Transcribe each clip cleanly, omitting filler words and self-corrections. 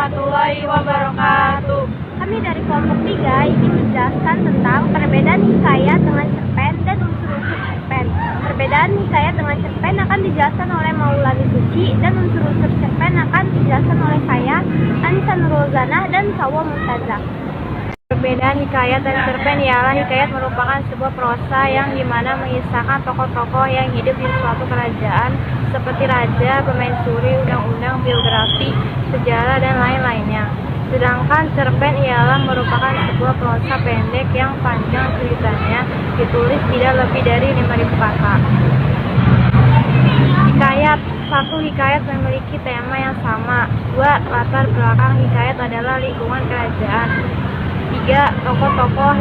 warahmatullahi wabarakatuh. Kami dari kelompok 3 ingin menjelaskan tentang perbedaan hikayat dengan cerpen dan unsur-unsur cerpen. Perbedaan hikayat dengan cerpen akan dijelaskan oleh Maulani Suci dan unsur-unsur cerpen akan dijelaskan oleh saya, Anissa Nurulzana dan Sawa Mumtazah. Perbedaan hikayat dan cerpen ialah hikayat merupakan sebuah prosa yang dimana mengisahkan tokoh-tokoh yang hidup di suatu kerajaan seperti raja, permaisuri, undang-undang, biografi, sejarah, dan lain-lainnya. Sedangkan cerpen ialah merupakan sebuah prosa pendek yang panjang ceritanya ditulis tidak lebih dari 5.000 kata. Hikayat. 1. Hikayat memiliki tema yang sama. 2. Latar belakang hikayat adalah lingkungan kerajaan. 3. Tokoh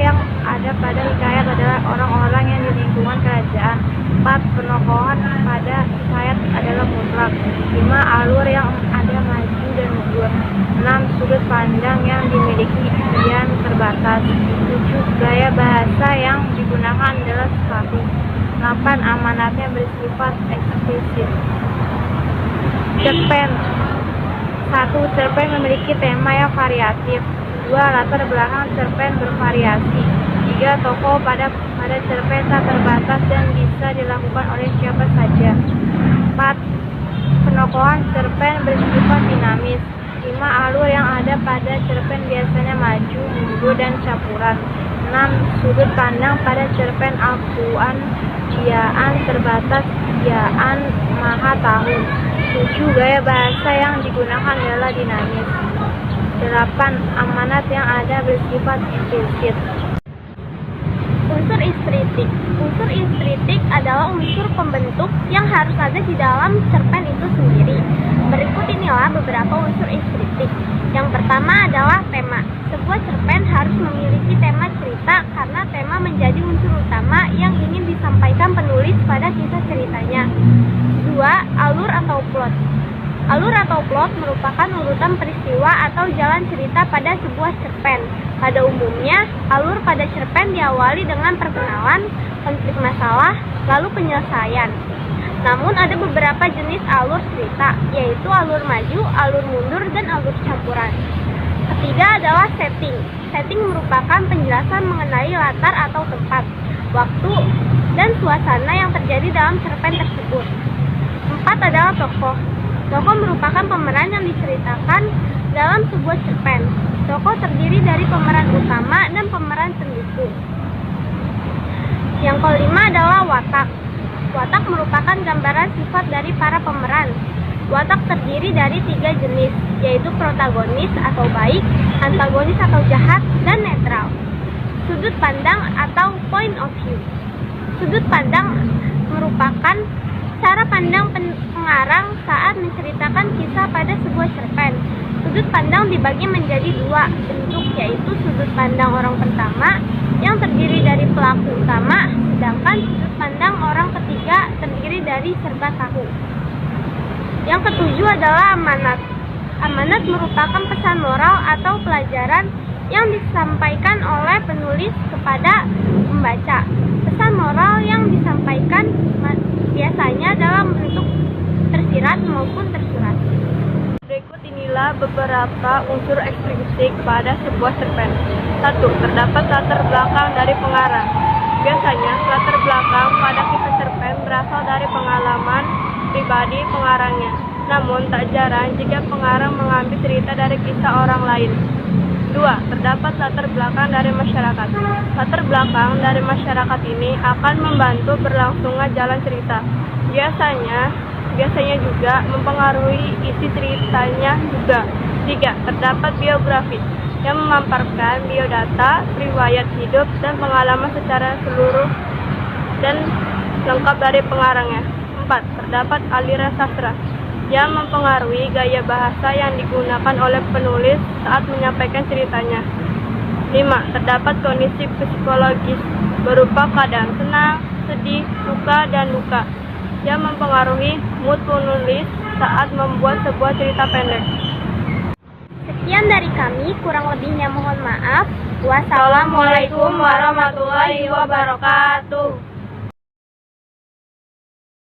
yang ada pada hikayat adalah orang-orang yang di lingkungan kerajaan. 4. Penokohan pada hikayat adalah mutlak. 5. Alur yang ada maju dan mundur. 6. Sudut pandang yang dimiliki yang terbatas. 7. Gaya bahasa yang digunakan adalah statis. 8. Amanatnya bersifat eksplisit. Cerpen. 1. Cerpen memiliki tema yang variatif. 2. Latar belakang cerpen bervariasi. 3. Tokoh pada cerpen tak terbatas dan bisa dilakukan oleh siapa saja. 4. Penokohan cerpen bersifat dinamis. 5. Alur yang ada pada cerpen biasanya maju, mundur, dan campuran. 6. Sudut pandang pada cerpen akuan, jiaan, terbatas, jiaan, maha tahu. 7. Gaya bahasa yang digunakan adalah dinamis. 8. Amanat yang ada bersifat implisit. Unsur estetik. Unsur estetik adalah unsur pembentuk yang harus ada di dalam cerpen itu sendiri. Berikut inilah beberapa unsur estetik. Yang pertama adalah tema. Sebuah cerpen harus memiliki tema cerita karena tema menjadi unsur utama yang ingin disampaikan penulis pada kisah ceritanya. 2. Alur atau plot. Alur atau plot merupakan urutan peristiwa atau jalan cerita pada sebuah cerpen. Pada umumnya, alur pada cerpen diawali dengan perkenalan, konflik masalah, lalu penyelesaian. Namun ada beberapa jenis alur cerita, yaitu alur maju, alur mundur, dan alur campuran. Ketiga adalah setting. Setting merupakan penjelasan mengenai latar atau tempat, waktu, dan suasana yang terjadi dalam cerpen tersebut. 4 adalah tokoh. Tokoh merupakan pemeran yang diceritakan dalam sebuah cerpen. Tokoh terdiri dari pemeran utama dan pemeran pendukung. Yang kelima adalah watak. Watak merupakan gambaran sifat dari para pemeran. Watak terdiri dari 3 jenis, yaitu protagonis atau baik, antagonis atau jahat, dan netral. Sudut pandang atau point of view. Sudut pandang merupakan cara pandang pengarang saat menceritakan kisah pada sebuah cerpen. Sudut pandang dibagi menjadi 2 bentuk, yaitu sudut pandang orang pertama yang terdiri dari pelaku utama, sedangkan sudut pandang orang ketiga terdiri dari serba tahu. Yang ketujuh adalah amanat. Amanat merupakan pesan moral atau pelajaran yang disampaikan oleh penulis kepada pembaca. Pesan moral yang disampaikan biasanya dalam bentuk tersirat maupun tersurat. Berikut inilah beberapa unsur eksplisit pada sebuah cerpen. 1. Terdapat latar belakang dari pengarang. Biasanya latar belakang pada kisah cerpen berasal dari pengalaman pribadi pengarangnya. Namun tak jarang jika pengarang mengambil cerita dari kisah orang lain. 2. Terdapat latar belakang dari masyarakat. Latar belakang dari masyarakat ini akan membantu berlangsungnya jalan cerita. Biasanya juga mempengaruhi isi ceritanya juga. 3. Terdapat biografi yang memaparkan biodata, riwayat hidup, dan pengalaman secara seluruh dan lengkap dari pengarangnya. 4. Terdapat aliran sastra yang mempengaruhi gaya bahasa yang digunakan oleh penulis saat menyampaikan ceritanya. 5. Terdapat kondisi psikologis berupa keadaan senang, sedih, suka, dan luka yang mempengaruhi mood penulis saat membuat sebuah cerita pendek. Sekian dari kami, kurang lebihnya mohon maaf. Wassalamualaikum warahmatullahi wabarakatuh.